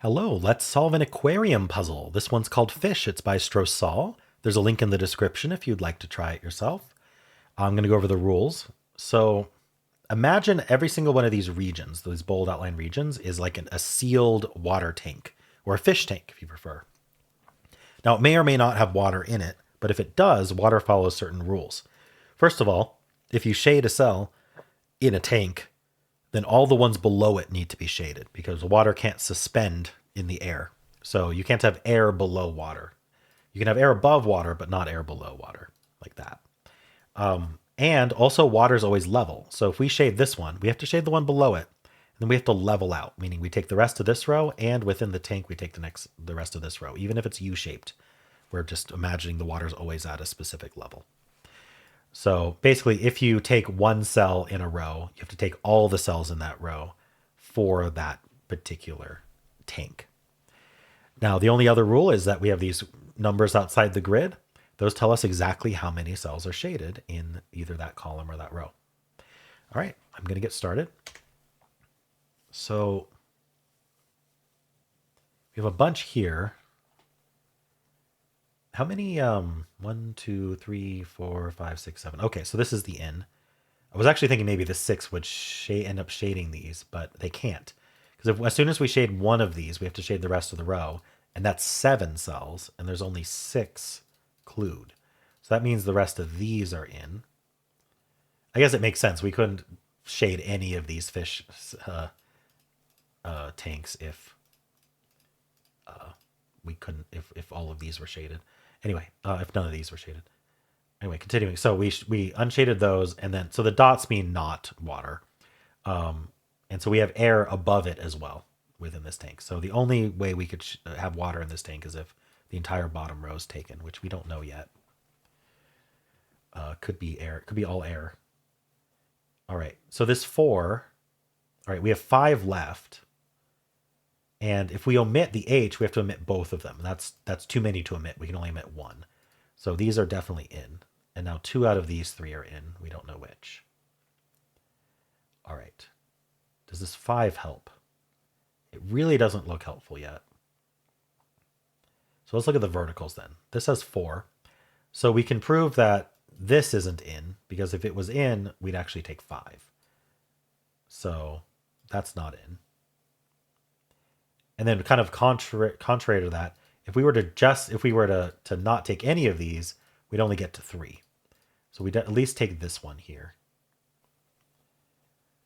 Hello, let's solve an aquarium puzzle. This one's called Fish. It's by Strosahl. There's a link in the description if you'd like to try it yourself. I'm going to go over the rules. So imagine every single one of these regions, these bold outline regions, is like a sealed water tank or a fish tank if you prefer. Now, it may or may not have water in it, but if it does, water follows certain rules. First of all, if you shade a cell in a tank, then all the ones below it need to be shaded because the water can't suspend in the air. So you can't have air below water. You can have air above water, but not air below water, like that. And also, water is always level. So if we shade this one, we have to shade the one below it. And then we have to level out, meaning we take the rest of this row, and within the tank, we take the rest of this row, even if it's U-shaped. We're just imagining the water's always at a specific level. So basically, if you take one cell in a row, you have to take all the cells in that row for that particular tank. Now, the only other rule is that we have these numbers outside the grid. Those tell us exactly how many cells are shaded in either that column or that row. All right, I'm going to get started. So we have a bunch here. How many? 1, 2, 3, 4, 5, 6, 7. Okay, so this is the in. I was actually thinking maybe the 6 would end up shading these, but they can't. Because as soon as we shade one of these, we have to shade the rest of the row. And that's 7 cells, and there's only 6 clued. So that means the rest of these are in. I guess it makes sense. We couldn't shade any of these fish tanks if we couldn't, if all of these were shaded. Anyway, if none of these were shaded. Anyway, continuing. So we unshaded those, and then so the dots mean not water, and so we have air above it as well within this tank. So the only way we could have water in this tank is if the entire bottom row is taken, which we don't know yet. Could be air. Could be all air. All right. So this 4. All right. We have 5 left. And if we omit the H, we have to omit both of them. That's too many to omit. We can only omit one. So these are definitely in. And now 2 out of these 3 are in. We don't know which. All right. Does this 5 help? It really doesn't look helpful yet. So let's look at the verticals then. This has 4. So we can prove that this isn't in, because if it was in, we'd actually take 5. So that's not in. And then kind of contrary to that, if we were to not take any of these, we'd only get to 3. So we'd at least take this one here.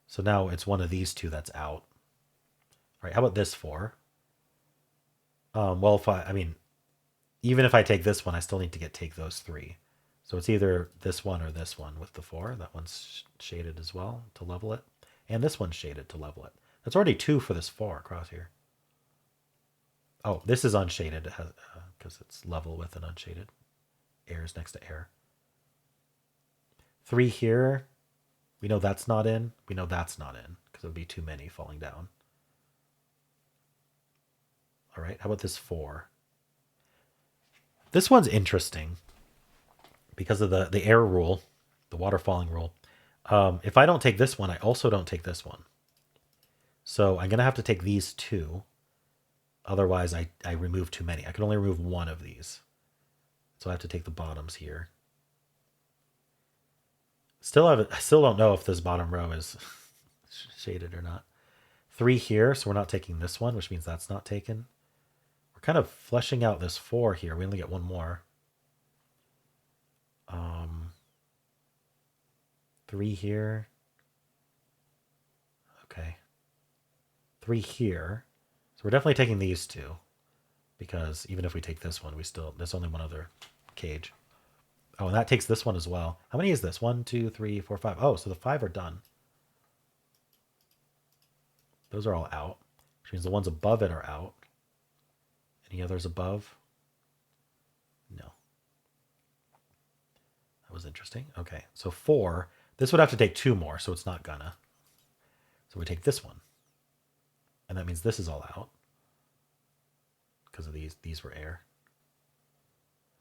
So now it's one of these 2 that's out. All right, how about this 4? Well, even if I take this one, I still need to take those 3. So it's either this one or this one with the 4. That one's shaded as well to level it. And this one's shaded to level it. That's already 2 for this 4 across here. Oh, this is unshaded because it's level with an unshaded. Air is next to air. 3 here. We know that's not in. We know that's not in because it would be too many falling down. All right, how about this 4? This one's interesting because of the air rule, the water falling rule. If I don't take this one, I also don't take this one. So I'm going to have to take these 2. Otherwise, I remove too many. I can only remove one of these. So I have to take the bottoms here. I still don't know if this bottom row is shaded or not. 3 here, so we're not taking this one, which means that's not taken. We're kind of fleshing out this 4 here. We only get one more. 3 here. Okay. 3 here. So we're definitely taking these 2, because even if we take this one, there's only one other cage. Oh, and that takes this one as well. How many is this? 1, 2, 3, 4, 5. Oh, so the 5 are done. Those are all out, which means the ones above it are out. Any others above? No. That was interesting. Okay, so 4. This would have to take 2 more, so it's not gonna. So we take this one. And that means this is all out because of these. These were air.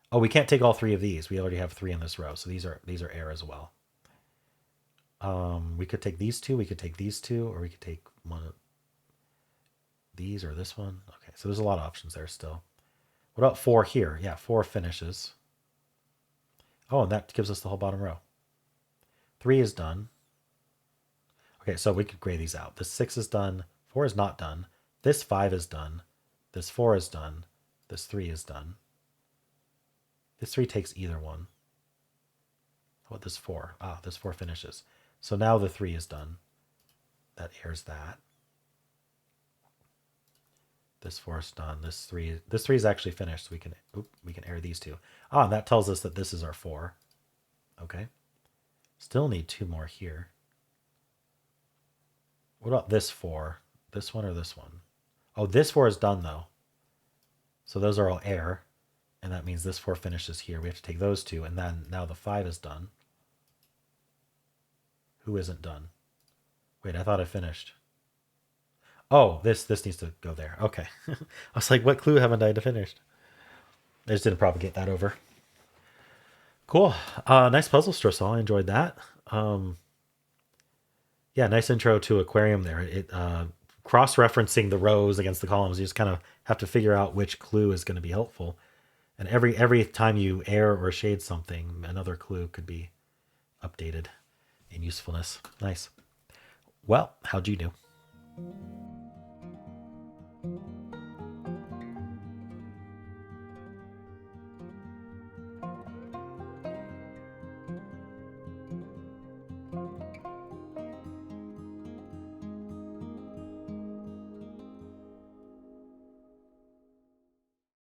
Oh, we can't take all 3 of these. We already have 3 in this row, so these are air as well. We could take these 2. We could take these 2, or we could take one of these or this one. Okay, so there's a lot of options there still. What about 4 here? Yeah, 4 finishes. Oh, and that gives us the whole bottom row. 3 is done. Okay, so we could gray these out. This 6 is done. 4 is not done. This 5 is done. This 4 is done. This 3 is done. This 3 takes either one. What, this 4? Ah, this 4 finishes. So now the 3 is done. That airs that. This 4 is done. This 3 is actually finished. So we can air these two. Ah, and that tells us that this is our 4. Okay. Still need 2 more here. What about this 4? This one or this one? Oh, this 4 is done though. So those are all air. And that means this 4 finishes here. We have to take those 2. And then now the 5 is done. Who isn't done? Wait, I thought I finished. Oh, this needs to go there. Okay. I was like, what clue haven't I finished? I just didn't propagate that over. Cool. Nice puzzle, Strosahl. I enjoyed that. Yeah, nice intro to Aquarium there. It cross-referencing the rows against the columns. You just kind of have to figure out which clue is going to be helpful. And every time you air or shade something, another clue could be updated in usefulness. Nice. Well, how'd you do?